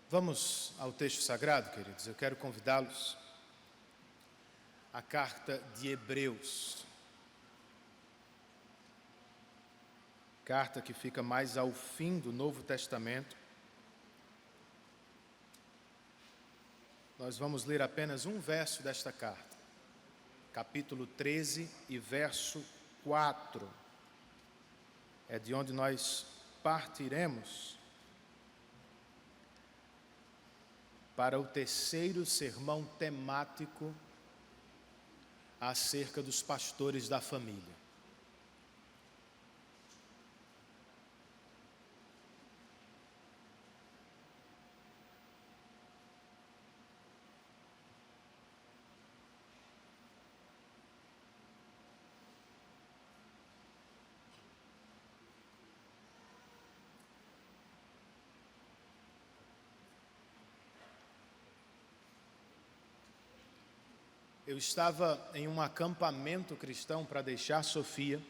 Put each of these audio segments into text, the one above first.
Vamos ao texto sagrado, queridos. Eu quero convidá-los à carta de Hebreus. Carta que fica mais ao fim do Novo Testamento. Nós vamos ler apenas um verso desta carta. Capítulo 13 e verso 4. É de onde nós partiremos para o terceiro sermão temático acerca dos pastores da família. Eu estava em um acampamento cristão para deixar Sofia,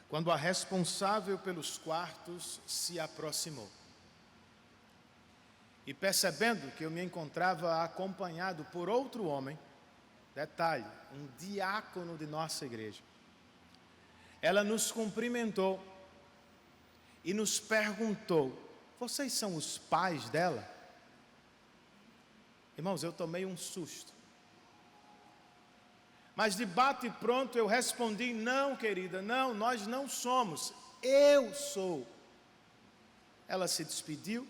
quando a responsável pelos quartos se aproximou. E percebendo que eu me encontrava acompanhado por outro homem, detalhe, um diácono de nossa igreja, ela nos cumprimentou e nos perguntou: vocês são os pais dela? Irmãos, eu tomei um susto. Mas de bate pronto eu respondi: não, querida, não, nós não somos, eu sou. Ela se despediu,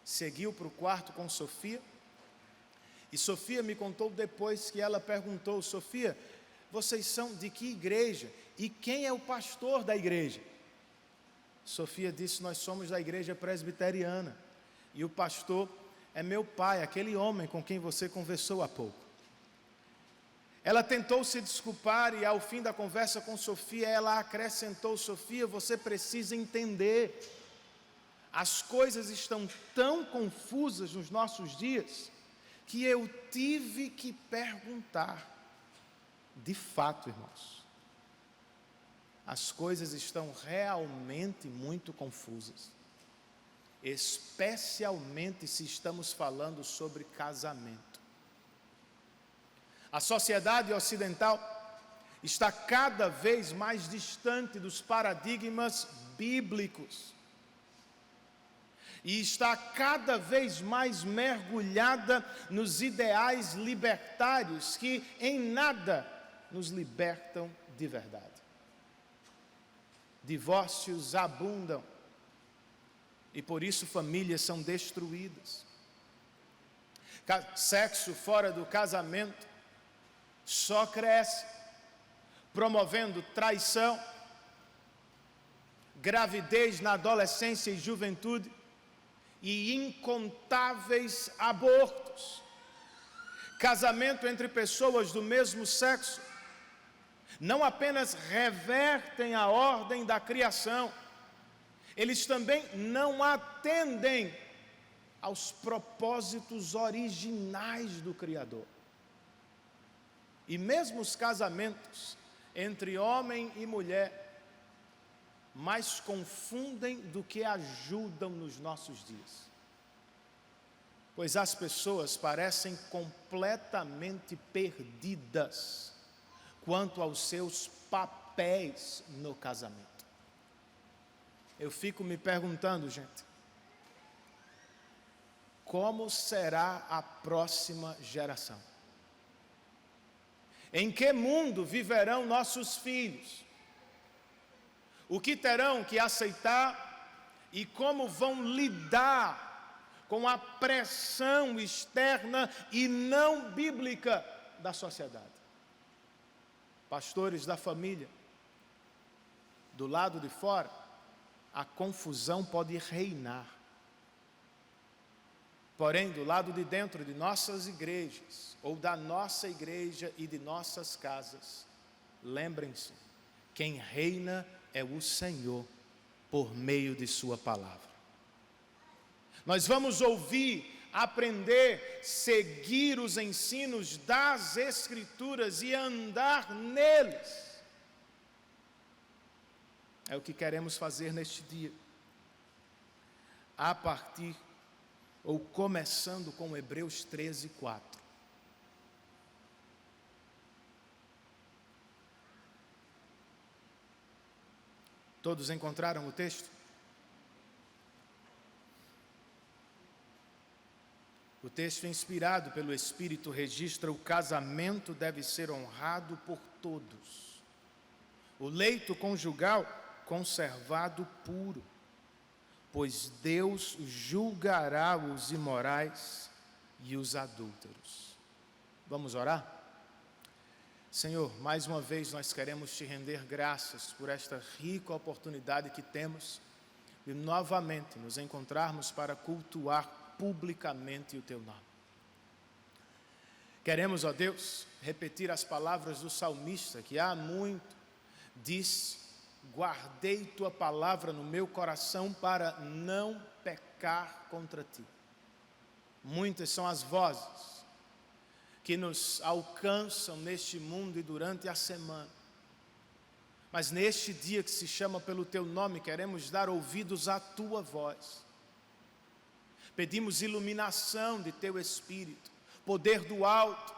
seguiu para o quarto com Sofia, e Sofia me contou depois que ela perguntou: Sofia, vocês são de que igreja? E quem é o pastor da igreja? Sofia disse: nós somos da igreja presbiteriana, e o pastor é meu pai, aquele homem com quem você conversou há pouco. Ela tentou se desculpar e ao fim da conversa com Sofia, ela acrescentou: Sofia, você precisa entender, as coisas estão tão confusas nos nossos dias, que eu tive que perguntar. De fato, irmãos, as coisas estão realmente muito confusas, especialmente se estamos falando sobre casamento. A sociedade ocidental está cada vez mais distante dos paradigmas bíblicos e está cada vez mais mergulhada nos ideais libertários que em nada nos libertam de verdade. Divórcios abundam e por isso famílias são destruídas. Sexo fora do casamento só cresce, promovendo traição, gravidez na adolescência e juventude e incontáveis abortos. Casamento entre pessoas do mesmo sexo não apenas revertem a ordem da criação, eles também não atendem aos propósitos originais do Criador. E mesmo os casamentos entre homem e mulher mais confundem do que ajudam nos nossos dias. Pois as pessoas parecem completamente perdidas quanto aos seus papéis no casamento. Eu fico me perguntando, gente, como será a próxima geração? Em que mundo viverão nossos filhos? O que terão que aceitar e como vão lidar com a pressão externa e não bíblica da sociedade? Pastores da família, do lado de fora, a confusão pode reinar. Porém, do lado de dentro de nossas igrejas, ou da nossa igreja e de nossas casas, lembrem-se, quem reina é o Senhor, por meio de sua palavra. Nós vamos ouvir, aprender, seguir os ensinos das Escrituras e andar neles. É o que queremos fazer neste dia, a partir ou começando com Hebreus 13, 4. Todos encontraram o texto? O texto inspirado pelo Espírito registra: o casamento deve ser honrado por todos. O leito conjugal conservado puro, pois Deus julgará os imorais e os adúlteros. Vamos orar? Senhor, mais uma vez nós queremos te render graças por esta rica oportunidade que temos de novamente nos encontrarmos para cultuar publicamente o teu nome. Queremos, ó Deus, repetir as palavras do salmista, que há muito disse: guardei tua palavra no meu coração para não pecar contra ti. Muitas são as vozes que nos alcançam neste mundo e durante a semana. Mas neste dia que se chama pelo teu nome, queremos dar ouvidos à tua voz. Pedimos iluminação de teu Espírito, poder do alto,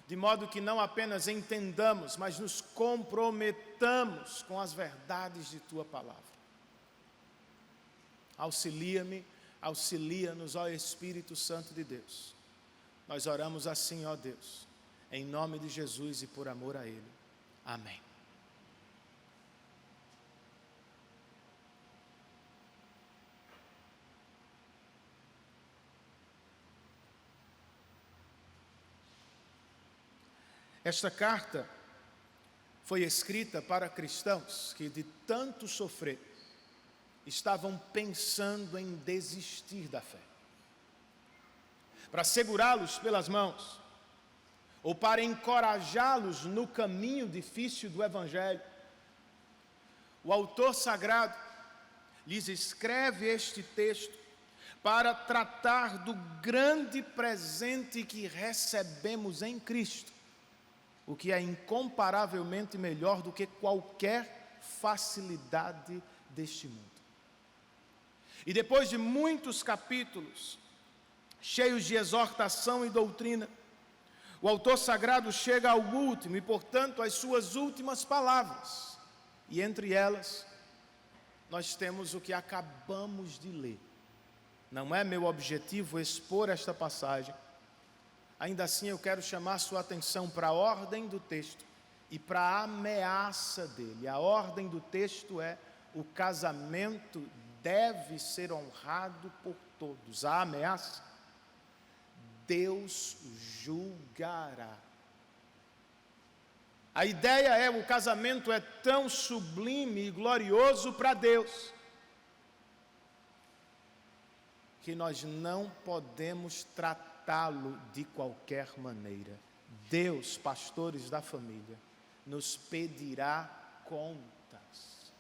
de modo que não apenas entendamos, mas nos comprometamos com as verdades de tua palavra. Auxilia-me, auxilia-nos, ó Espírito Santo de Deus. Nós oramos assim, ó Deus, em nome de Jesus e por amor a Ele. Amém. Esta carta foi escrita para cristãos que, de tanto sofrer, estavam pensando em desistir da fé. Para segurá-los pelas mãos, ou para encorajá-los no caminho difícil do Evangelho, o autor sagrado lhes escreve este texto para tratar do grande presente que recebemos em Cristo, o que é incomparavelmente melhor do que qualquer facilidade deste mundo. E depois de muitos capítulos, cheios de exortação e doutrina, o autor sagrado chega ao último e, portanto, às suas últimas palavras. E entre elas, nós temos o que acabamos de ler. Não é meu objetivo expor esta passagem. Ainda assim, eu quero chamar sua atenção para a ordem do texto e para a ameaça dele. A ordem do texto é: o casamento deve ser honrado por todos. A ameaça: Deus julgará. A ideia é: o casamento é tão sublime e glorioso para Deus que nós não podemos tratá-lo de qualquer maneira. Deus, pastores da família, nos pedirá contas.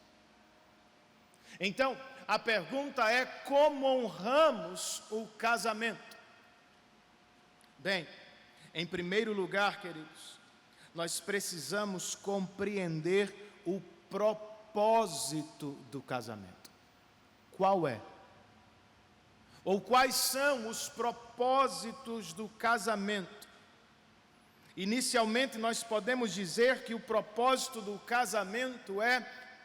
Então, a pergunta é: como honramos o casamento? Bem, em primeiro lugar, queridos, nós precisamos compreender o propósito do casamento. Qual é? Ou quais são os propósitos do casamento? Inicialmente, nós podemos dizer que o propósito do casamento é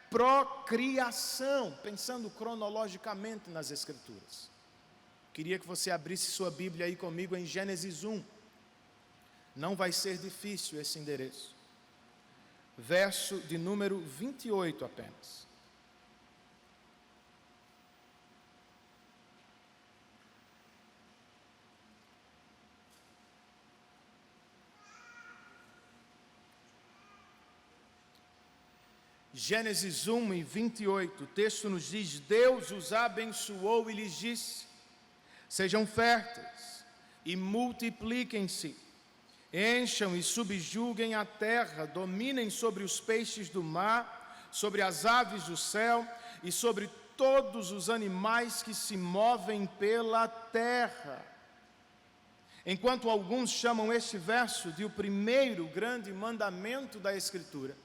procriação, pensando cronologicamente nas Escrituras. Queria que você abrisse sua Bíblia aí comigo em Gênesis 1. Não vai ser difícil esse endereço. Verso de número 28 apenas. Gênesis 1 e 28, o texto nos diz: Deus os abençoou e lhes disse: sejam férteis e multipliquem-se, encham e subjuguem a terra, dominem sobre os peixes do mar, sobre as aves do céu e sobre todos os animais que se movem pela terra. Enquanto alguns chamam este verso de o primeiro grande mandamento da Escritura,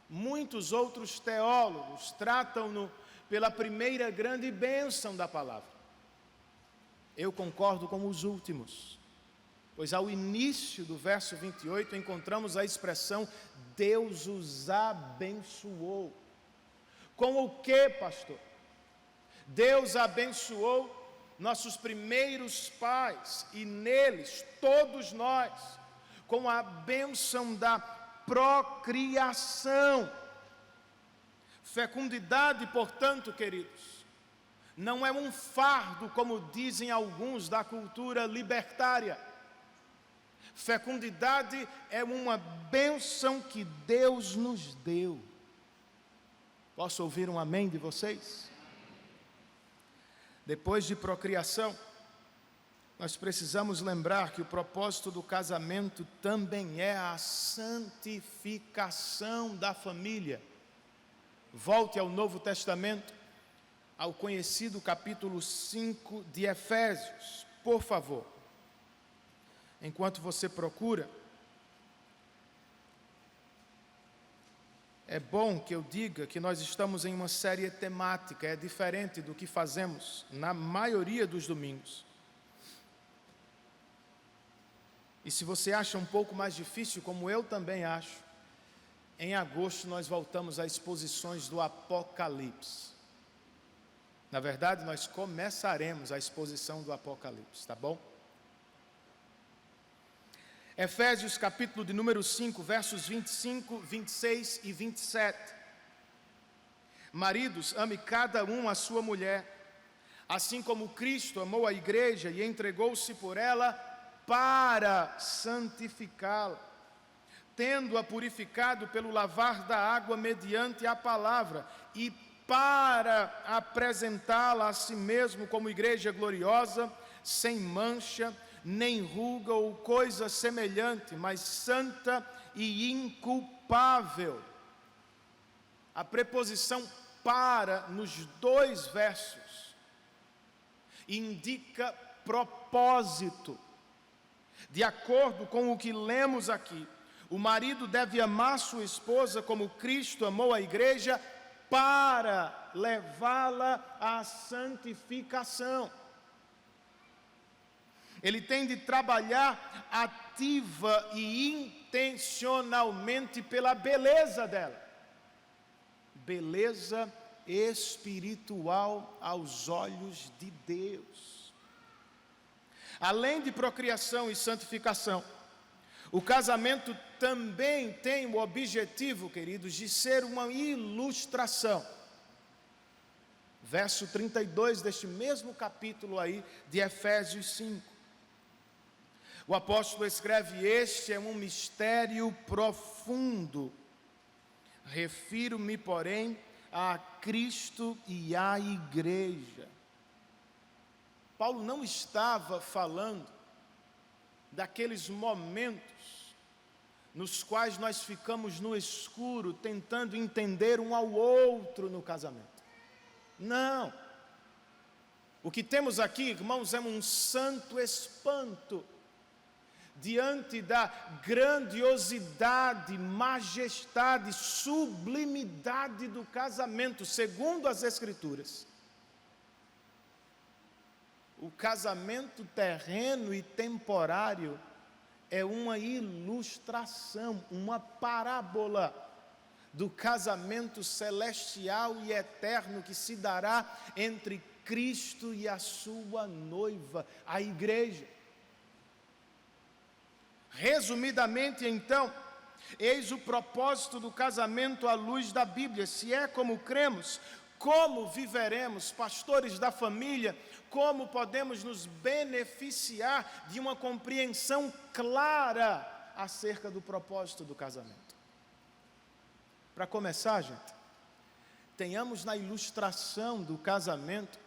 muitos outros teólogos tratam-no pela primeira grande bênção da palavra. Eu concordo com os últimos, pois ao início do verso 28 encontramos a expressão Deus os abençoou. Com o que, pastor? Deus abençoou nossos primeiros pais e neles, todos nós, com a bênção da procriação. Fecundidade, portanto, queridos, não é um fardo, como dizem alguns da cultura libertária. Fecundidade é uma bênção que Deus nos deu. Posso ouvir um amém de vocês? Depois de procriação, nós precisamos lembrar que o propósito do casamento também é a santificação da família. Volte ao Novo Testamento, ao conhecido capítulo 5 de Efésios, por favor. Enquanto você procura, é bom que eu diga que nós estamos em uma série temática, é diferente do que fazemos na maioria dos domingos. E se você acha um pouco mais difícil, como eu também acho, em agosto nós voltamos a exposições do Apocalipse. Na verdade, nós começaremos a exposição do Apocalipse, tá bom? Efésios capítulo de número 5, versos 25, 26 e 27. Maridos, ame cada um a sua mulher, assim como Cristo amou a igreja e entregou-se por ela para santificá-la, tendo-a purificado pelo lavar da água mediante a palavra, e para apresentá-la a si mesmo como igreja gloriosa, sem mancha, nem ruga ou coisa semelhante, mas santa e inculpável. A preposição para, nos dois versos, indica propósito. De acordo com o que lemos aqui, o marido deve amar sua esposa como Cristo amou a igreja, para levá-la à santificação. Ele tem de trabalhar ativa e intencionalmente pela beleza dela. Beleza espiritual aos olhos de Deus. Além de procriação e santificação, o casamento também tem o objetivo, queridos, de ser uma ilustração. Verso 32 deste mesmo capítulo aí de Efésios 5. O apóstolo escreve: este é um mistério profundo. Refiro-me, porém, a Cristo e à igreja. Paulo não estava falando daqueles momentos nos quais nós ficamos no escuro tentando entender um ao outro no casamento. Não. O que temos aqui, irmãos, é um santo espanto diante da grandiosidade, majestade, sublimidade do casamento, segundo as Escrituras. O casamento terreno e temporário é uma ilustração, uma parábola do casamento celestial e eterno que se dará entre Cristo e a sua noiva, a igreja. Resumidamente, então, eis o propósito do casamento à luz da Bíblia. Se é como cremos, como viveremos, pastores da família, como podemos nos beneficiar de uma compreensão clara acerca do propósito do casamento. Para começar, gente, tenhamos na ilustração do casamento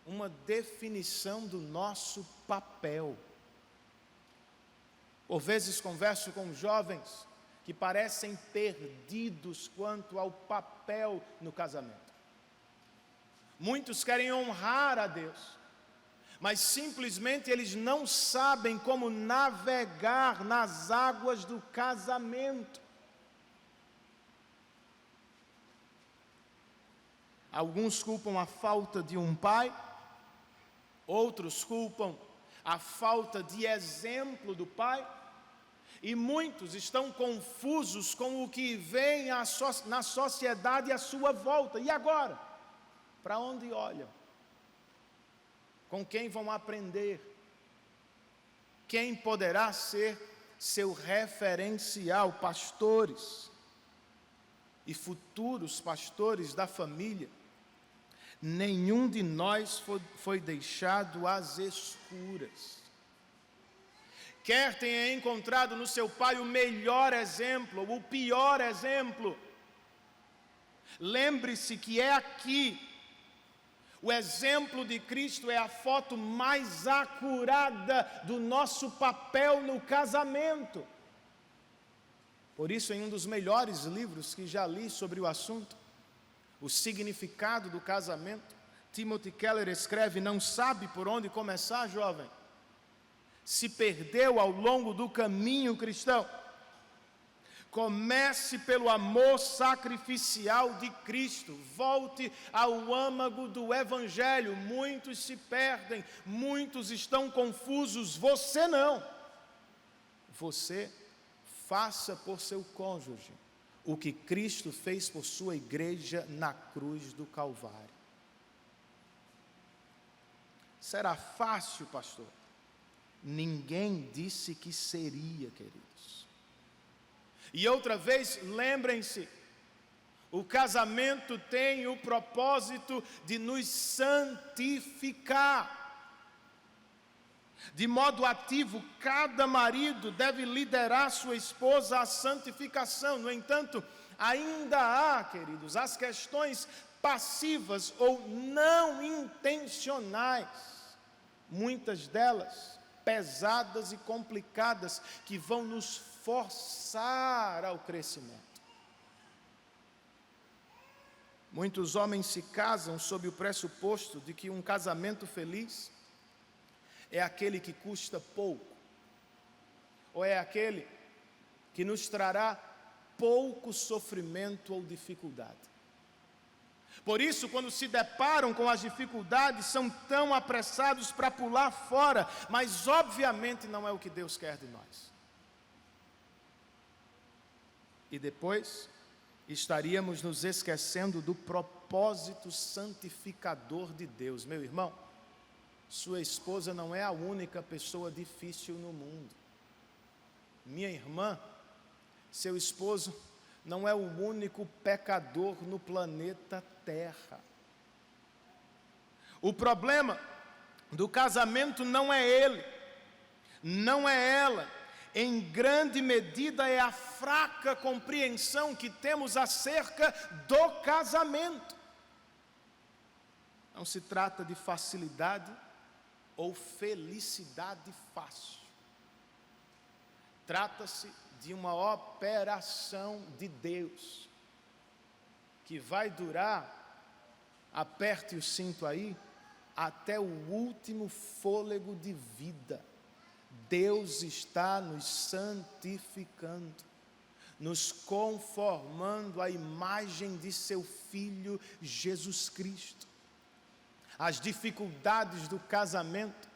uma definição do nosso papel. Por vezes converso com jovens que parecem perdidos quanto ao papel no casamento. Muitos querem honrar a Deus, mas simplesmente eles não sabem como navegar nas águas do casamento. Alguns culpam a falta de um pai, Outros culpam a falta de exemplo do pai, e muitos estão confusos com o que vem na sociedade à sua volta. E agora? Para onde olham? Com quem vão aprender? Quem poderá ser seu referencial? Pastores e futuros pastores da família. Nenhum de nós foi deixado às escuras. Quer tenha encontrado no seu pai o melhor exemplo ou o pior exemplo, lembre-se que é aqui. O exemplo de Cristo é a foto mais acurada do nosso papel no casamento. Por isso, em um dos melhores livros que já li sobre o assunto, O Significado do Casamento, Timothy Keller escreve: não sabe por onde começar, jovem? Se perdeu ao longo do caminho cristão? Comece pelo amor sacrificial de Cristo. Volte ao âmago do Evangelho. Muitos se perdem, muitos estão confusos. Você não. Você faça por seu cônjuge o que Cristo fez por sua igreja na cruz do Calvário. Será fácil, pastor? Ninguém disse que seria, queridos. E outra vez, lembrem-se, o casamento tem o propósito de nos santificar. De modo ativo, cada marido deve liderar sua esposa à santificação. No entanto, ainda há, queridos, as questões passivas ou não intencionais, muitas delas pesadas e complicadas, que vão nos forçar ao crescimento. Muitos homens se casam sob o pressuposto de que um casamento feliz é aquele que custa pouco, ou é aquele que nos trará pouco sofrimento ou dificuldade. Por isso, quando se deparam com as dificuldades, são tão apressados para pular fora, mas obviamente não é o que Deus quer de nós. E depois, estaríamos nos esquecendo do propósito santificador de Deus. Meu irmão, sua esposa não é a única pessoa difícil no mundo. Minha irmã, seu esposo não é o único pecador no planeta Terra. O problema do casamento não é ele, não é ela. Em grande medida é a fraca compreensão que temos acerca do casamento. Não se trata de facilidade ou felicidade fácil. Trata-se de uma operação de Deus, que vai durar, aperte o cinto aí, até o último fôlego de vida. Deus está nos santificando, nos conformando à imagem de seu Filho Jesus Cristo. As dificuldades do casamento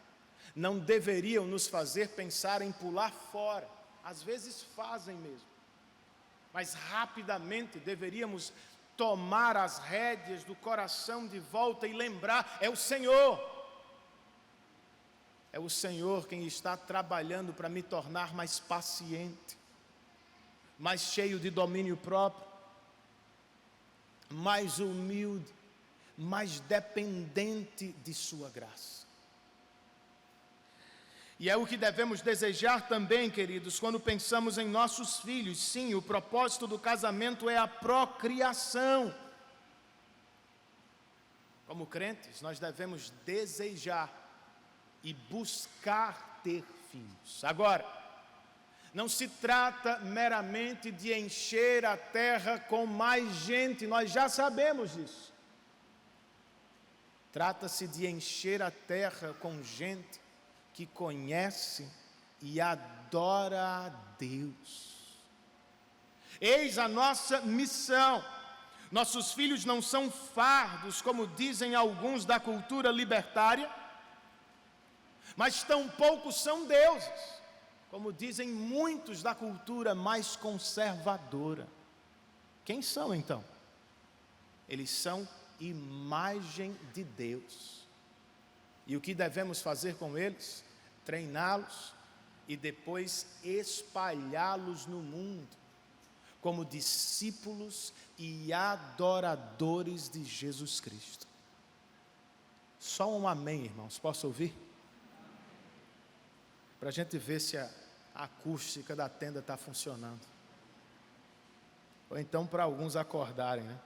não deveriam nos fazer pensar em pular fora. Às vezes fazem mesmo, mas rapidamente deveríamos tomar as rédeas do coração de volta e lembrar: é o Senhor. É o Senhor quem está trabalhando para me tornar mais paciente, mais cheio de domínio próprio, mais humilde, mais dependente de sua graça. E é o que devemos desejar também, queridos, quando pensamos em nossos filhos. Sim, o propósito do casamento é a procriação. Como crentes, nós devemos desejar e buscar ter filhos. Agora, não se trata meramente de encher a terra com mais gente, nós já sabemos disso. Trata-se de encher a terra com gente que conhece e adora a Deus. Eis a nossa missão. Nossos filhos não são fardos, como dizem alguns da cultura libertária, mas tampouco são deuses, como dizem muitos da cultura mais conservadora. Quem são então? Eles são imagem de Deus. E o que devemos fazer com eles? Treiná-los e depois espalhá-los no mundo, como discípulos e adoradores de Jesus Cristo. Só um amém, irmãos, posso ouvir? Para a gente ver se a acústica da tenda está funcionando. Ou então para alguns acordarem, né?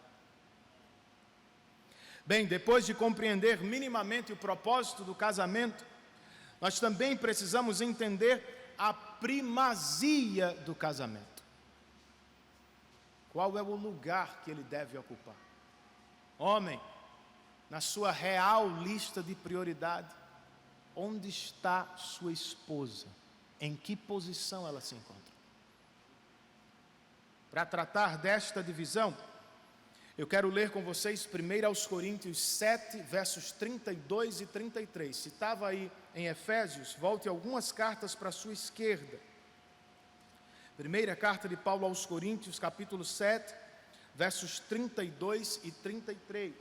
Bem, depois de compreender minimamente o propósito do casamento, nós também precisamos entender a primazia do casamento. Qual é o lugar que ele deve ocupar? Homem, na sua real lista de prioridade, onde está sua esposa? Em que posição ela se encontra? Para tratar desta divisão, eu quero ler com vocês 1 aos Coríntios 7, versos 32 e 33. Se estava aí em Efésios, volte algumas cartas para a sua esquerda. Primeira carta de Paulo aos Coríntios, capítulo 7, versos 32 e 33.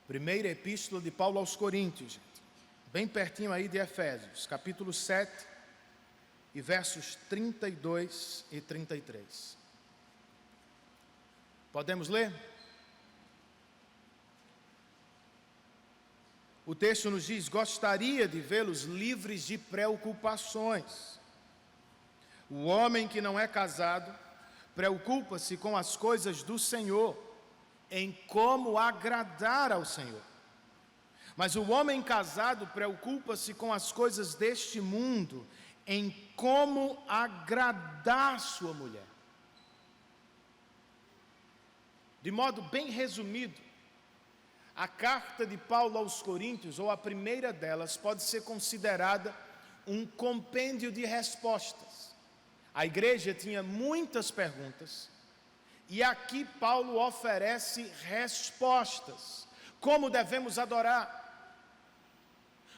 Primeira epístola de Paulo aos Coríntios, gente, bem pertinho aí de Efésios, capítulo 7, e versos 32 e 33. Podemos ler? O texto nos diz: gostaria de vê-los livres de preocupações. O homem que não é casado preocupa-se com as coisas do Senhor, em como agradar ao Senhor. Mas o homem casado preocupa-se com as coisas deste mundo, em como agradar sua mulher. De modo bem resumido, a carta de Paulo aos Coríntios, ou a primeira delas, pode ser considerada um compêndio de respostas. A igreja tinha muitas perguntas, e aqui Paulo oferece respostas. Como devemos adorar?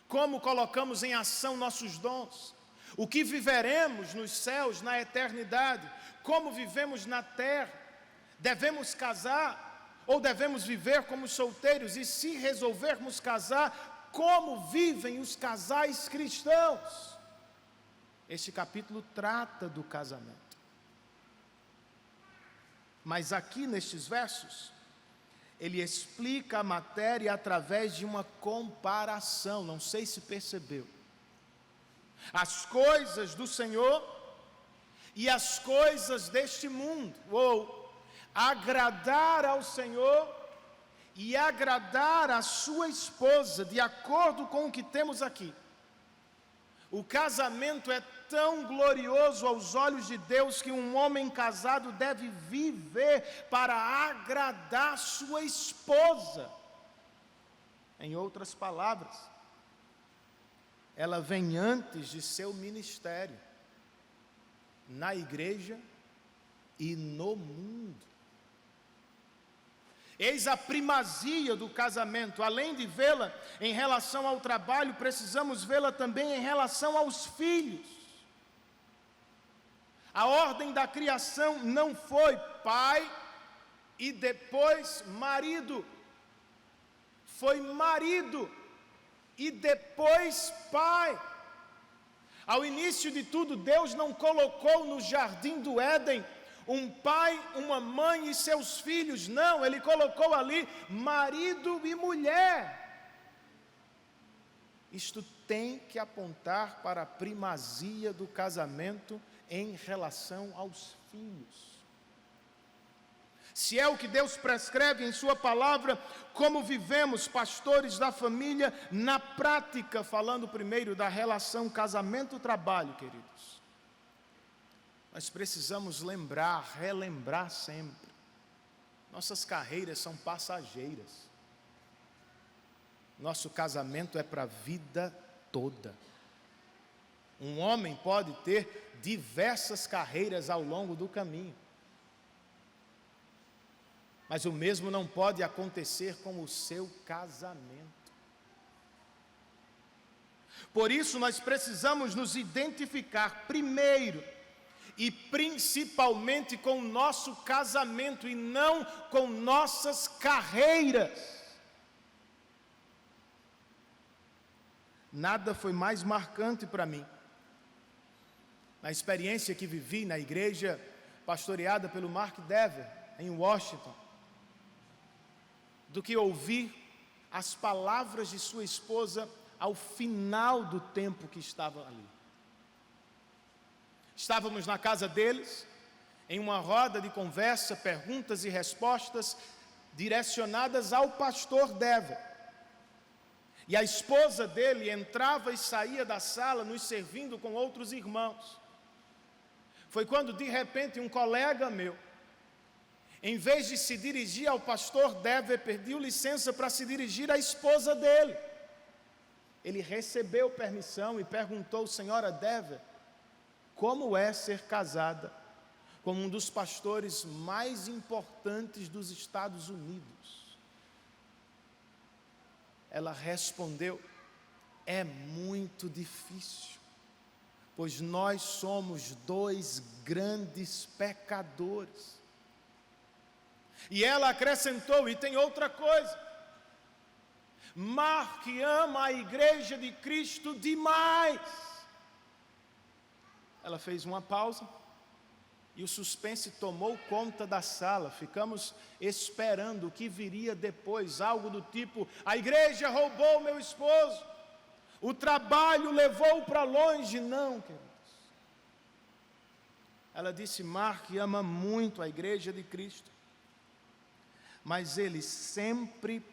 Como colocamos em ação nossos dons? O que viveremos nos céus, na eternidade? Como vivemos na terra? Devemos casar ou devemos viver como solteiros? E se resolvermos casar, como vivem os casais cristãos? Este capítulo trata do casamento. Mas aqui nestes versos, ele explica a matéria através de uma comparação, não sei se percebeu. As coisas do Senhor e as coisas deste mundo, ou agradar ao Senhor e agradar a sua esposa, de acordo com o que temos aqui. O casamento é tão glorioso aos olhos de Deus que um homem casado deve viver para agradar sua esposa. Em outras palavras, ela vem antes de seu ministério, na igreja e no mundo. Eis a primazia do casamento. Além de vê-la em relação ao trabalho, precisamos vê-la também em relação aos filhos. A ordem da criação não foi pai e depois marido. Foi marido e depois pai. Ao início de tudo, Deus não colocou no jardim do Éden um pai, uma mãe e seus filhos. Não, Ele colocou ali marido e mulher. Isto tem que apontar para a primazia do casamento em relação aos filhos. Se é o que Deus prescreve em sua palavra, como vivemos, pastores da família, na prática, falando primeiro da relação casamento-trabalho, queridos, nós precisamos lembrar, relembrar sempre Nossas carreiras são passageiras. Nosso casamento é para a vida toda. Um homem pode ter diversas carreiras ao longo do caminho, mas o mesmo não pode acontecer com o seu casamento. Por isso nós precisamos nos identificar primeiro e principalmente com o nosso casamento e não com nossas carreiras. Nada foi mais marcante para mim, na experiência que vivi na igreja pastoreada pelo Mark Dever, em Washington, do que ouvir as palavras de sua esposa ao final do tempo que estava ali. Estávamos na casa deles, em uma roda de conversa, perguntas e respostas direcionadas ao pastor Dever. E a esposa dele entrava e saía da sala nos servindo com outros irmãos. Foi quando de repente um colega meu, em vez de se dirigir ao pastor Dever, pediu licença para se dirigir à esposa dele. Ele recebeu permissão e perguntou: senhora Dever, como é ser casada com um dos pastores mais importantes dos Estados Unidos? Ela respondeu: é muito difícil, pois nós somos dois grandes pecadores. E ela acrescentou: e tem outra coisa, Mark ama a igreja de Cristo demais. Ela fez uma pausa e o suspense tomou conta da sala. Ficamos esperando o que viria depois, algo do tipo: a igreja roubou meu esposo, o trabalho levou-o para longe. Não, queridos. Ela disse: Mark ama muito a igreja de Cristo, mas ele sempre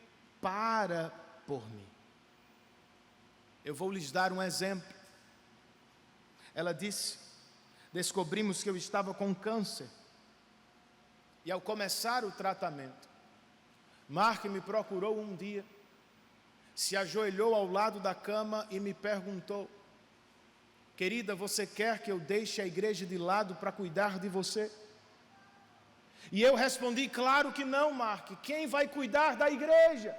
para por mim. Eu vou lhes dar um exemplo. Ela disse: descobrimos que eu estava com câncer, e ao começar o tratamento, Mark me procurou um dia, se ajoelhou ao lado da cama e me perguntou: querida, você quer que eu deixe a igreja de lado para cuidar de você? E eu respondi: claro que não, Mark, quem vai cuidar da igreja?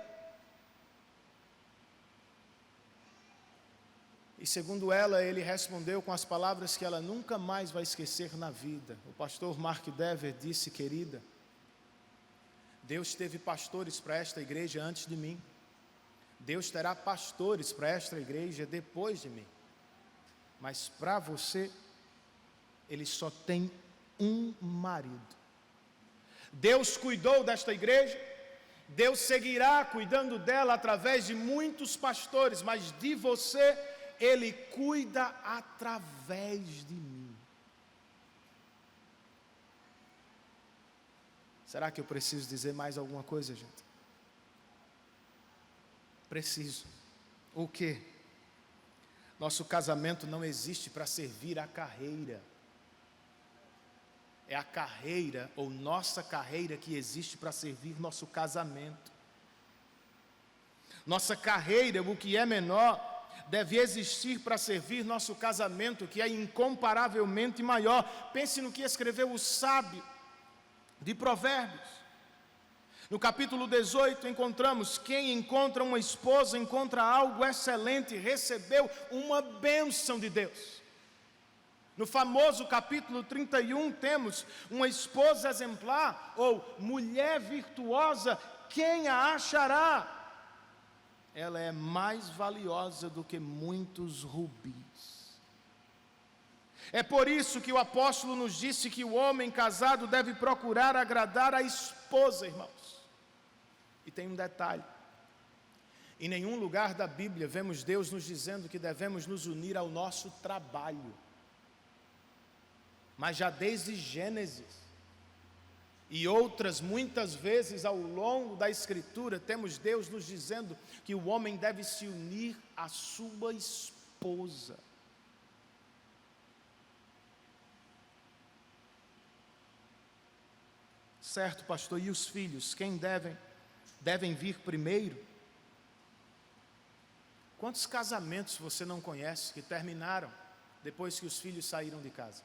E segundo ela, ele respondeu com as palavras que ela nunca mais vai esquecer na vida. O pastor Mark Dever disse: querida, Deus teve pastores para esta igreja antes de mim, Deus terá pastores para esta igreja depois de mim, mas para você, Ele só tem um marido. Deus cuidou desta igreja, Deus seguirá cuidando dela através de muitos pastores, mas de você, Ele cuida através de mim. Será que eu preciso dizer mais alguma coisa, gente? Preciso. O quê? Nosso casamento não existe para servir a carreira. É a carreira, ou nossa carreira, que existe para servir nosso casamento. Nossa carreira, o que é menor, deve existir para servir nosso casamento, que é incomparavelmente maior. Pense no que escreveu o sábio de Provérbios. No capítulo 18 encontramos: quem encontra uma esposa encontra algo excelente, recebeu uma bênção de Deus. No famoso capítulo 31 temos: uma esposa exemplar, ou mulher virtuosa, quem a achará? Ela é mais valiosa do que muitos rubis. É por isso que o apóstolo nos disse que o homem casado deve procurar agradar a esposa, irmãos. E tem um detalhe: em nenhum lugar da Bíblia vemos Deus nos dizendo que devemos nos unir ao nosso trabalho. Mas já desde Gênesis e outras muitas vezes ao longo da Escritura, temos Deus nos dizendo que o homem deve se unir à sua esposa. certo, pastor, e os filhos? Quem devem vir primeiro? Quantos casamentos você não conhece que terminaram depois que os filhos saíram de casa?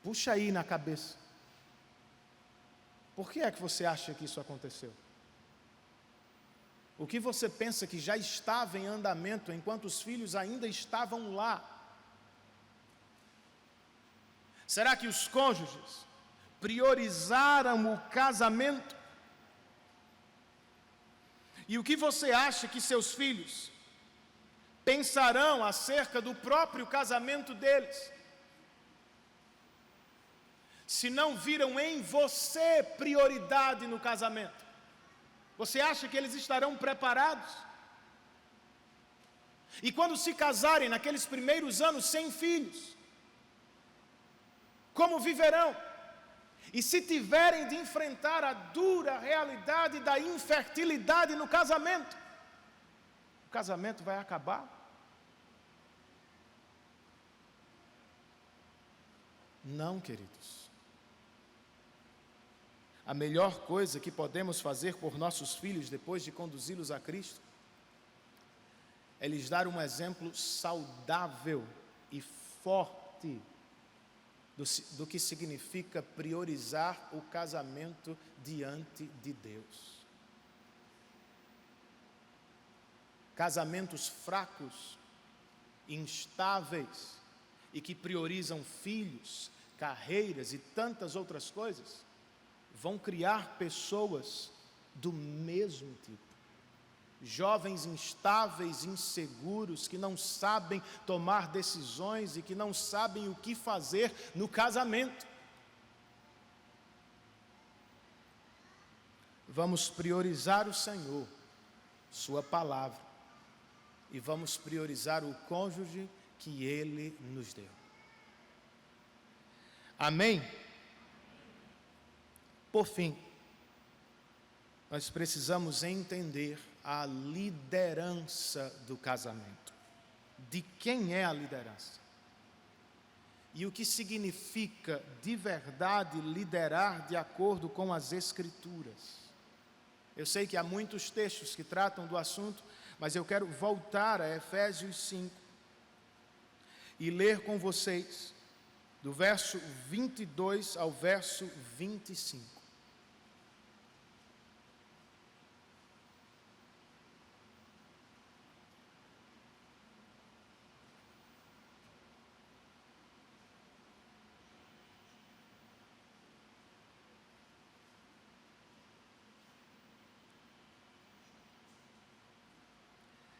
Puxa aí na cabeça. Por que é que você acha que isso aconteceu? O que você pensa que já estava em andamento enquanto os filhos ainda estavam lá? Será que os cônjuges priorizaram o casamento? E o que você acha que seus filhos pensarão acerca do próprio casamento deles, se não viram em você prioridade no casamento? Você acha que eles estarão preparados? E quando se casarem, naqueles primeiros anos sem filhos, como viverão? E se tiverem de enfrentar a dura realidade da infertilidade no casamento, o casamento vai acabar? Não, queridos. A melhor coisa que podemos fazer por nossos filhos depois de conduzi-los a Cristo é lhes dar um exemplo saudável e forte do que significa priorizar o casamento diante de Deus. Casamentos fracos, instáveis e que priorizam filhos, carreiras e tantas outras coisas, vão criar pessoas do mesmo tipo. Jovens instáveis, inseguros, que não sabem tomar decisões e que não sabem o que fazer no casamento. Vamos priorizar o Senhor, Sua palavra, e vamos priorizar o cônjuge que Ele nos deu. Amém? Por fim, nós precisamos entender a liderança do casamento. De quem é a liderança? E o que significa de verdade liderar de acordo com as Escrituras? Eu sei que há muitos textos que tratam do assunto, mas eu quero voltar a Efésios 5 e ler com vocês do verso 22 ao verso 25.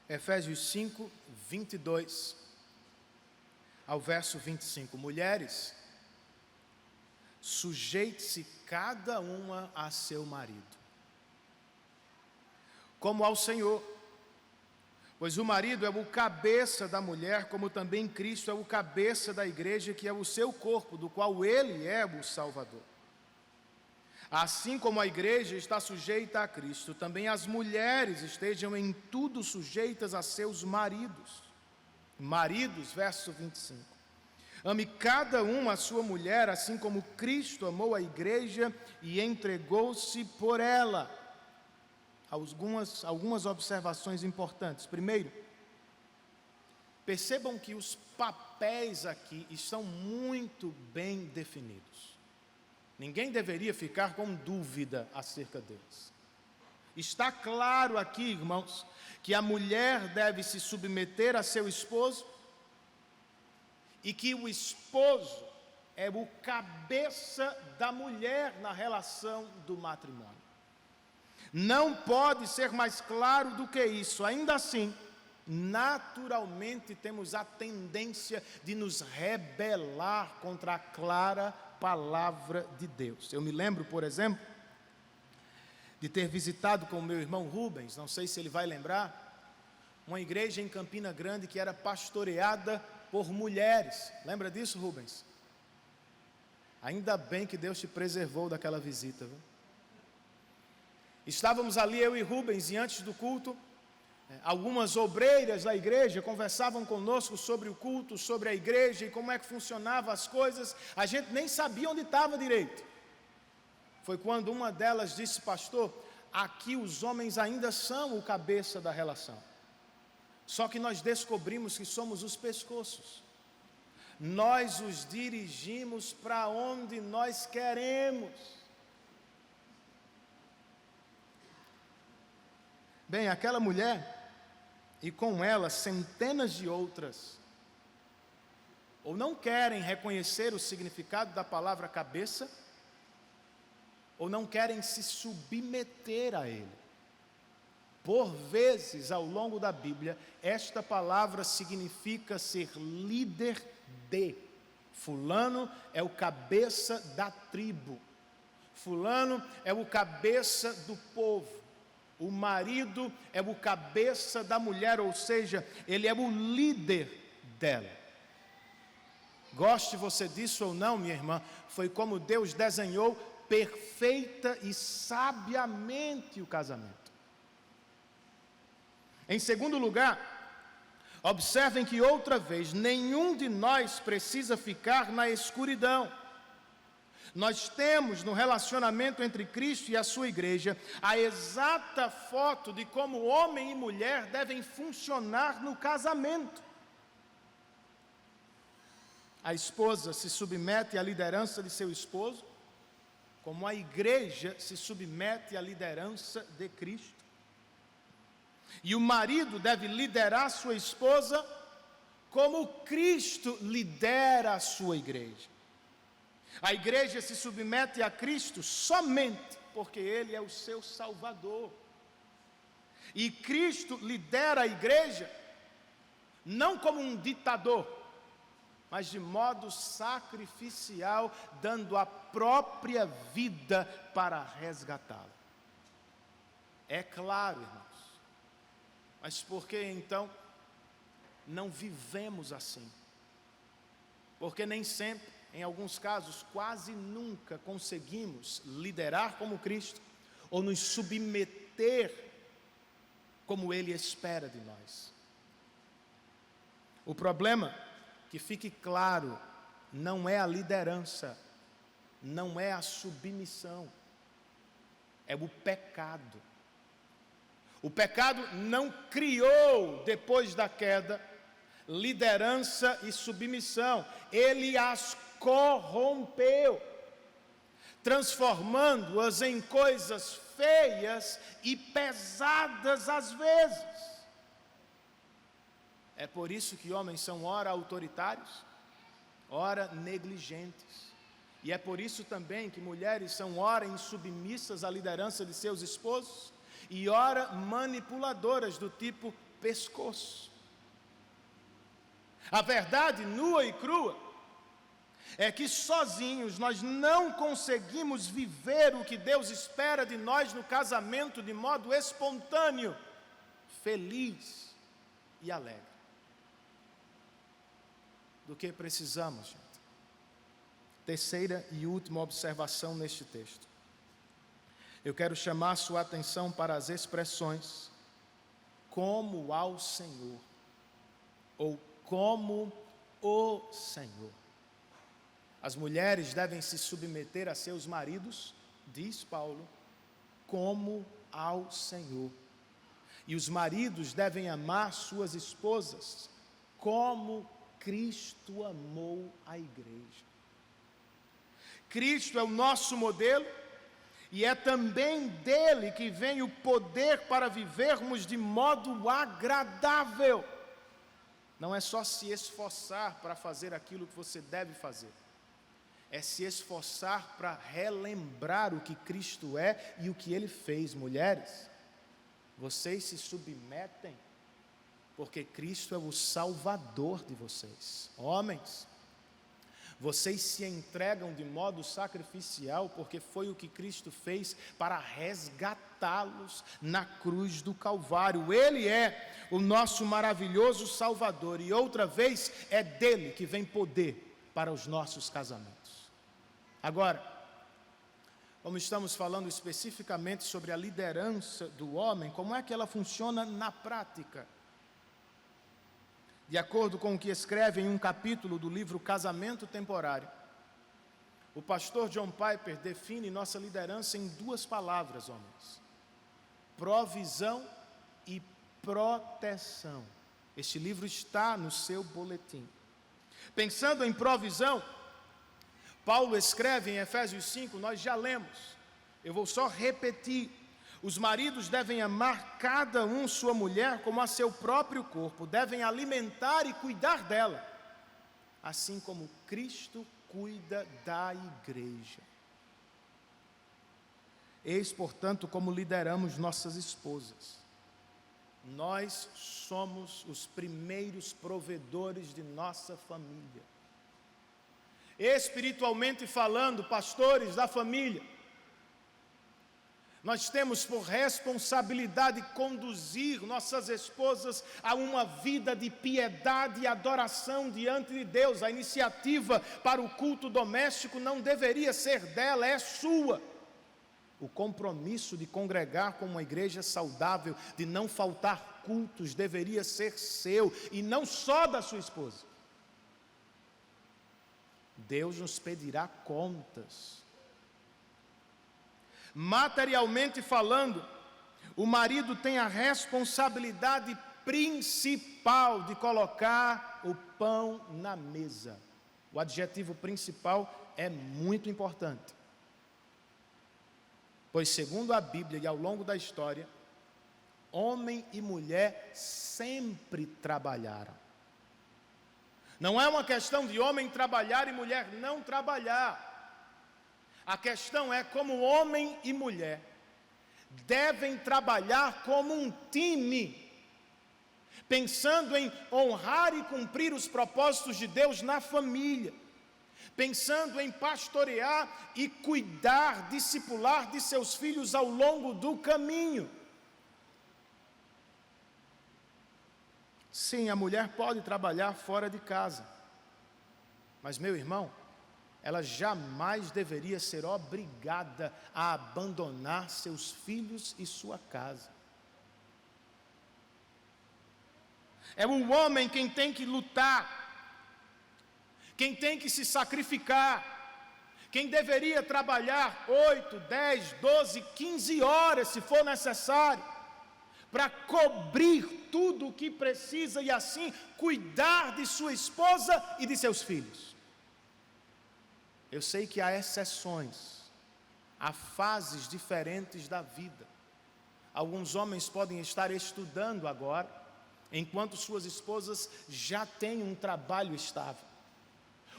Efésios 5, 22 ao verso 25. Mulheres, sujeite-se cada uma a seu marido, como ao Senhor, pois o marido é o cabeça da mulher, como também Cristo é o cabeça da igreja, que é o seu corpo, do qual Ele é o Salvador. Assim como a igreja está sujeita a Cristo, também as mulheres estejam em tudo sujeitas a seus maridos. Maridos, verso 25. Ame cada um a sua mulher, assim como Cristo amou a igreja e entregou-se por ela. Algumas observações importantes. Primeiro, percebam que os papéis aqui estão muito bem definidos. Ninguém deveria ficar com dúvida acerca deles. Está claro aqui, irmãos, que a mulher deve se submeter a seu esposo e que o esposo é o cabeça da mulher na relação do matrimônio. Não pode ser mais claro do que isso. Ainda assim, naturalmente temos a tendência de nos rebelar contra a clara palavra de Deus. Eu me lembro, por exemplo, de ter visitado com o meu irmão Rubens, não sei se ele vai lembrar, uma igreja em Campina Grande que era pastoreada por mulheres. Lembra disso, Rubens? Ainda bem que Deus te preservou daquela visita, viu? Estávamos ali, eu e Rubens, e antes do culto, algumas obreiras da igreja conversavam conosco sobre o culto, sobre a igreja e como é que funcionavam as coisas. A gente nem sabia onde estava direito. foi quando uma delas disse: pastor, aqui os homens ainda são o cabeça da relação, só que nós descobrimos que somos os pescoços. Nós os dirigimos para onde nós queremos. Bem, aquela mulher, e com ela centenas de outras, ou não querem reconhecer o significado da palavra cabeça, ou não querem se submeter a ele. Por vezes, ao longo da Bíblia, esta palavra significa ser líder de. Fulano é o cabeça da tribo. Fulano é o cabeça do povo. O marido é o cabeça da mulher, ou seja, ele é o líder dela. Goste você disso ou não, minha irmã, foi como Deus desenhou perfeita e sabiamente o casamento. Em segundo lugar, observem que outra vez, nenhum de nós precisa ficar na escuridão. Nós temos no relacionamento entre Cristo e a sua igreja a exata foto de como homem e mulher devem funcionar no casamento. A esposa se submete à liderança de seu esposo, como a igreja se submete à liderança de Cristo. E o marido deve liderar sua esposa como Cristo lidera a sua igreja. A igreja se submete a Cristo somente porque Ele é o seu Salvador. E Cristo lidera a igreja não como um ditador, mas de modo sacrificial, dando a própria vida para resgatá-la. É claro, irmãos. Mas por que então não vivemos assim? Porque nem sempre, em alguns casos, quase nunca conseguimos liderar como Cristo ou nos submeter como Ele espera de nós. O problema, que fique claro, não é a liderança, não é a submissão, é o pecado. O pecado não criou, depois da queda, liderança e submissão. Ele as corrompeu, transformando-as em coisas feias e pesadas às vezes. É por isso que homens são ora autoritários, ora negligentes. E é por isso também que mulheres são ora insubmissas à liderança de seus esposos e ora manipuladoras do tipo pescoço. A verdade nua e crua é que sozinhos nós não conseguimos viver o que Deus espera de nós no casamento de modo espontâneo, feliz e alegre. Do que precisamos, gente? Terceira e última observação neste texto. Eu quero chamar sua atenção para as expressões como ao Senhor, ou como o Senhor. As mulheres devem se submeter a seus maridos, diz Paulo, como ao Senhor. E os maridos devem amar suas esposas como Cristo amou a igreja. Cristo é o nosso modelo e é também dele que vem o poder para vivermos de modo agradável. Não é só se esforçar para fazer aquilo que você deve fazer. É se esforçar para relembrar o que Cristo é e o que Ele fez. Mulheres, vocês se submetem porque Cristo é o Salvador de vocês. Homens, vocês se entregam de modo sacrificial porque foi o que Cristo fez para resgatá-los na cruz do Calvário. Ele é o nosso maravilhoso Salvador e outra vez é dele que vem poder para os nossos casamentos. Agora, como estamos falando especificamente sobre a liderança do homem, como é que ela funciona na prática? De acordo com o que escreve em um capítulo do livro Casamento Temporário, O pastor John Piper define nossa liderança em 2 palavras, homens: provisão e proteção. Este livro está no seu boletim. Pensando em provisão, Paulo escreve em Efésios 5, nós já lemos, eu vou só repetir: os maridos devem amar cada um sua mulher como a seu próprio corpo, devem alimentar e cuidar dela, assim como Cristo cuida da igreja. Eis, portanto, como lideramos nossas esposas. Nós somos os primeiros provedores de nossa família. Espiritualmente falando, pastores da família, nós temos por responsabilidade conduzir nossas esposas a uma vida de piedade e adoração diante de Deus. A iniciativa para o culto doméstico não deveria ser dela, é sua. O compromisso de congregar com uma igreja saudável, de não faltar cultos, deveria ser seu e não só da sua esposa. Deus nos pedirá contas. Materialmente falando, o marido tem a responsabilidade principal de colocar o pão na mesa. O adjetivo principal é muito importante, pois segundo a Bíblia e ao longo da história, homem e mulher sempre trabalharam. Não é uma questão de homem trabalhar e mulher não trabalhar. A questão é como homem e mulher devem trabalhar como um time, pensando em honrar e cumprir os propósitos de Deus na família, pensando em pastorear e cuidar, discipular de seus filhos ao longo do caminho. Sim, a mulher pode trabalhar fora de casa, mas, meu irmão, ela jamais deveria ser obrigada a abandonar seus filhos e sua casa. É o homem quem tem que lutar, quem tem que se sacrificar, quem deveria trabalhar 8, 10, 12, 15 horas, se for necessário, para cobrir tudo o que precisa e assim cuidar de sua esposa e de seus filhos. Eu sei que há exceções, há fases diferentes da vida. Alguns homens podem estar estudando agora, enquanto suas esposas já têm um trabalho estável.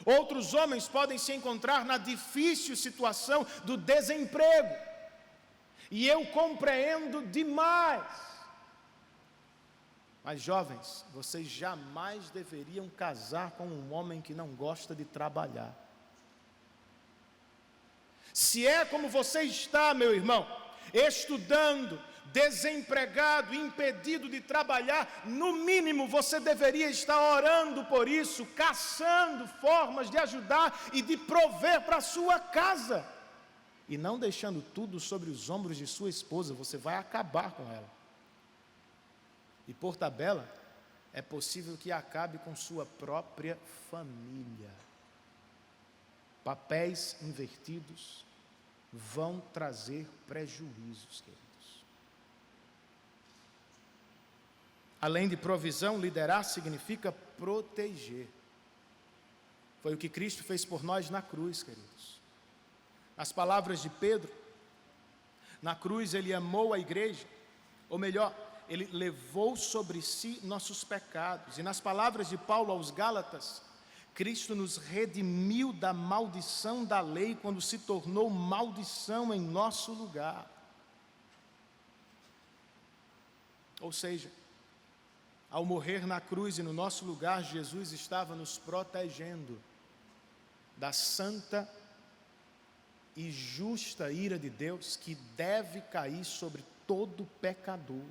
Outros homens podem se encontrar na difícil situação do desemprego. E eu compreendo demais. Mas, jovens, vocês jamais deveriam casar com um homem que não gosta de trabalhar. Se é como você está, meu irmão, estudando, desempregado, impedido de trabalhar, no mínimo você deveria estar orando por isso, caçando formas de ajudar e de prover para a sua casa. E não deixando tudo sobre os ombros de sua esposa, você vai acabar com ela. E por tabela, é possível que acabe com sua própria família. Papéis invertidos vão trazer prejuízos, queridos. Além de provisão, liderar significa proteger. Foi o que Cristo fez por nós na cruz, queridos. As palavras de Pedro, na cruz ele amou a igreja, ou melhor, ele levou sobre si nossos pecados. E nas palavras de Paulo aos Gálatas, Cristo nos redimiu da maldição da lei quando se tornou maldição em nosso lugar. Ou seja, ao morrer na cruz e no nosso lugar, Jesus estava nos protegendo da santa e justa ira de Deus que deve cair sobre todo pecador.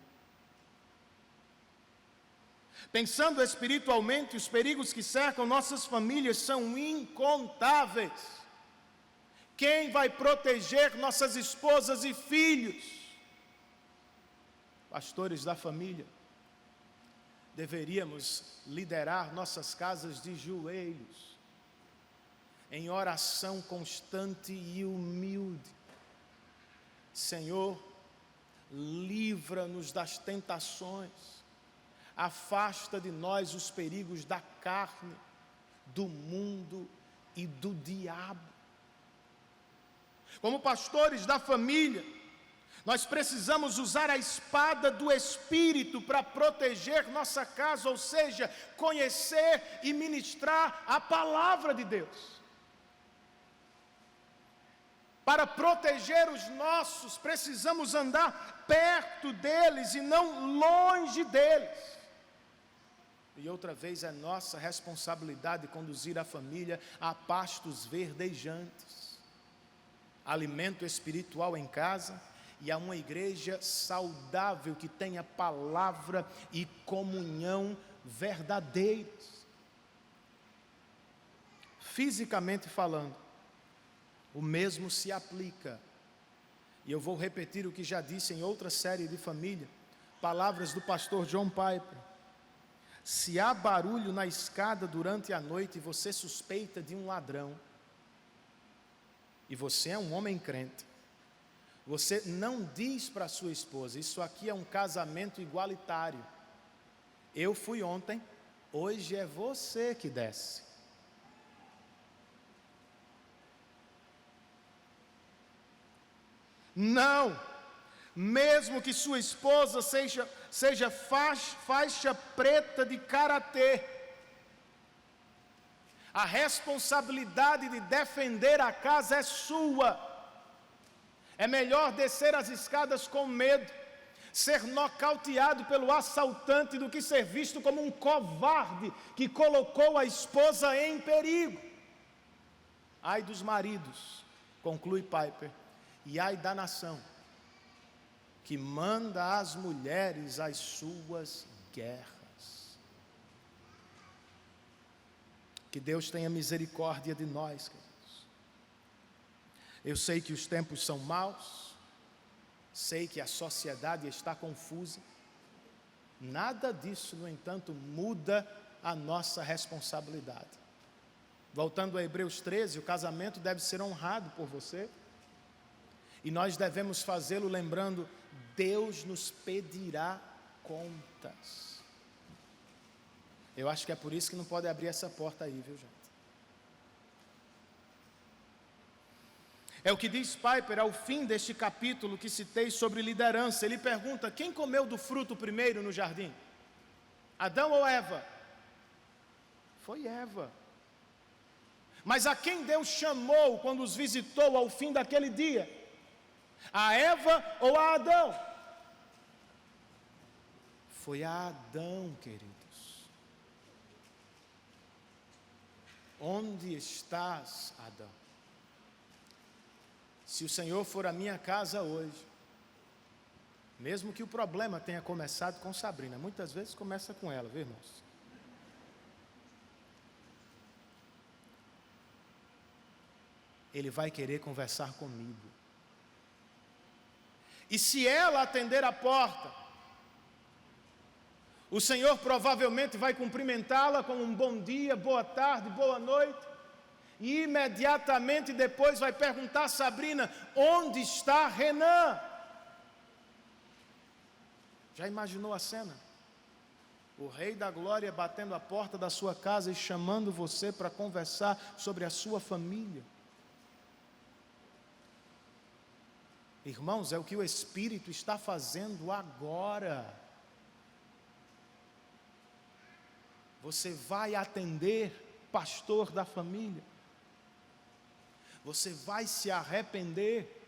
Pensando espiritualmente, os perigos que cercam nossas famílias são incontáveis. Quem vai proteger nossas esposas e filhos? Pastores da família, deveríamos liderar nossas casas de joelhos, em oração constante e humilde. Senhor, livra-nos das tentações, afasta de nós os perigos da carne, do mundo e do diabo. Como pastores da família, nós precisamos usar a espada do Espírito para proteger nossa casa, ou seja, conhecer e ministrar a palavra de Deus. Para proteger os nossos, precisamos andar perto deles e não longe deles. E outra vez é nossa responsabilidade conduzir a família a pastos verdejantes, alimento espiritual em casa e a uma igreja saudável que tenha palavra e comunhão verdadeiras. Fisicamente falando, o mesmo se aplica, e eu vou repetir o que já disse em outra série de família, palavras do pastor John Piper. Se há barulho na escada durante a noite e você suspeita de um ladrão, e você é um homem crente, você não diz para sua esposa, isso aqui é um casamento igualitário, eu fui ontem, hoje é você que desce. Não, mesmo que sua esposa seja faixa preta de karatê, a responsabilidade de defender a casa é sua. É melhor descer as escadas com medo, ser nocauteado pelo assaltante, do que ser visto como um covarde que colocou a esposa em perigo. Ai dos maridos, conclui Piper, e ai da nação, que manda as mulheres às suas guerras. Que Deus tenha misericórdia de nós, queridos. Eu sei que os tempos são maus, sei que a sociedade está confusa, nada disso, no entanto, muda a nossa responsabilidade. Voltando a Hebreus 13, o casamento deve ser honrado por você, e nós devemos fazê-lo lembrando, Deus nos pedirá contas. Eu acho que é por isso que não pode abrir essa porta aí, viu, gente? É o que diz Piper ao fim deste capítulo que citei sobre liderança. Ele pergunta, quem comeu do fruto primeiro no jardim? Adão ou Eva? Foi Eva. Mas a quem Deus chamou quando os visitou ao fim daquele dia? A Eva ou a Adão? Foi a Adão, queridos. Onde estás, Adão? Se o Senhor for à minha casa hoje, mesmo que o problema tenha começado com Sabrina, muitas vezes começa com ela, viu, irmãos? Ele vai querer conversar comigo. E se ela atender a porta, o Senhor provavelmente vai cumprimentá-la com um bom dia, boa tarde, boa noite, e imediatamente depois vai perguntar a Sabrina, onde está Renan? Já imaginou a cena? O Rei da Glória batendo a porta da sua casa e chamando você para conversar sobre a sua família. Irmãos, é o que o Espírito está fazendo agora. Você vai atender, pastor da família. Você vai se arrepender.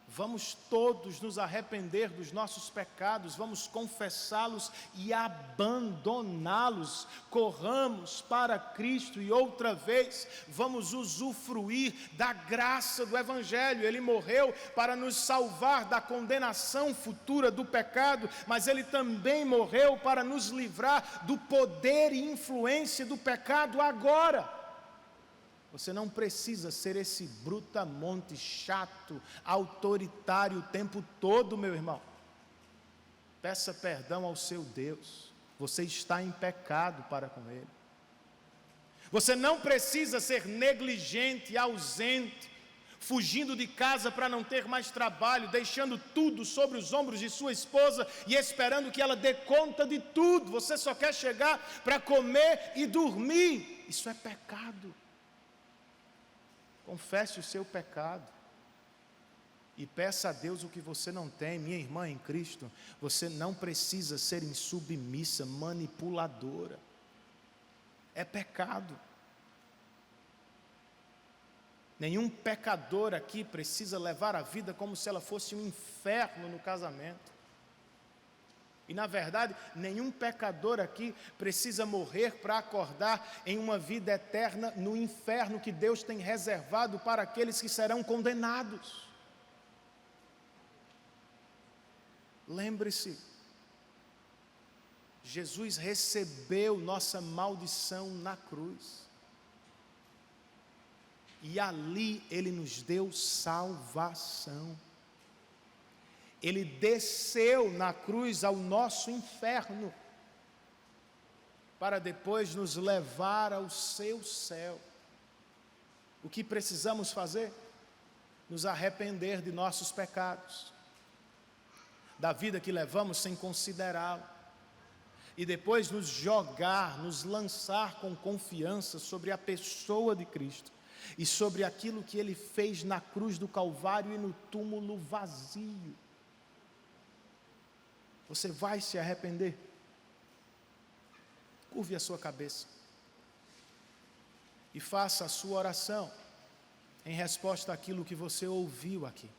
Vamos todos nos arrepender dos nossos pecados, vamos confessá-los e abandoná-los. Corramos para Cristo e outra vez vamos usufruir da graça do Evangelho. Ele morreu para nos salvar da condenação futura do pecado, mas Ele também morreu para nos livrar do poder e influência do pecado agora. Você não precisa ser esse brutamonte chato, autoritário o tempo todo, meu irmão. Peça perdão ao seu Deus. Você está em pecado para com Ele. Você não precisa ser negligente, ausente, fugindo de casa para não ter mais trabalho, deixando tudo sobre os ombros de sua esposa e esperando que ela dê conta de tudo. Você só quer chegar para comer e dormir. Isso é pecado. Confesse o seu pecado e peça a Deus o que você não tem. Minha irmã em Cristo, você não precisa ser insubmissa, manipuladora. É pecado. Nenhum pecador aqui precisa levar a vida como se ela fosse um inferno no casamento. E na verdade, nenhum pecador aqui precisa morrer para acordar em uma vida eterna no inferno que Deus tem reservado para aqueles que serão condenados. Lembre-se, Jesus recebeu nossa maldição na cruz. E ali Ele nos deu salvação. Ele desceu na cruz ao nosso inferno, para depois nos levar ao seu céu. O que precisamos fazer? Nos arrepender de nossos pecados, da vida que levamos sem considerá-lo, e depois nos jogar, nos lançar com confiança sobre a pessoa de Cristo, e sobre aquilo que Ele fez na cruz do Calvário e no túmulo vazio. Você vai se arrepender? Curve a sua cabeça e faça a sua oração em resposta àquilo que você ouviu aqui.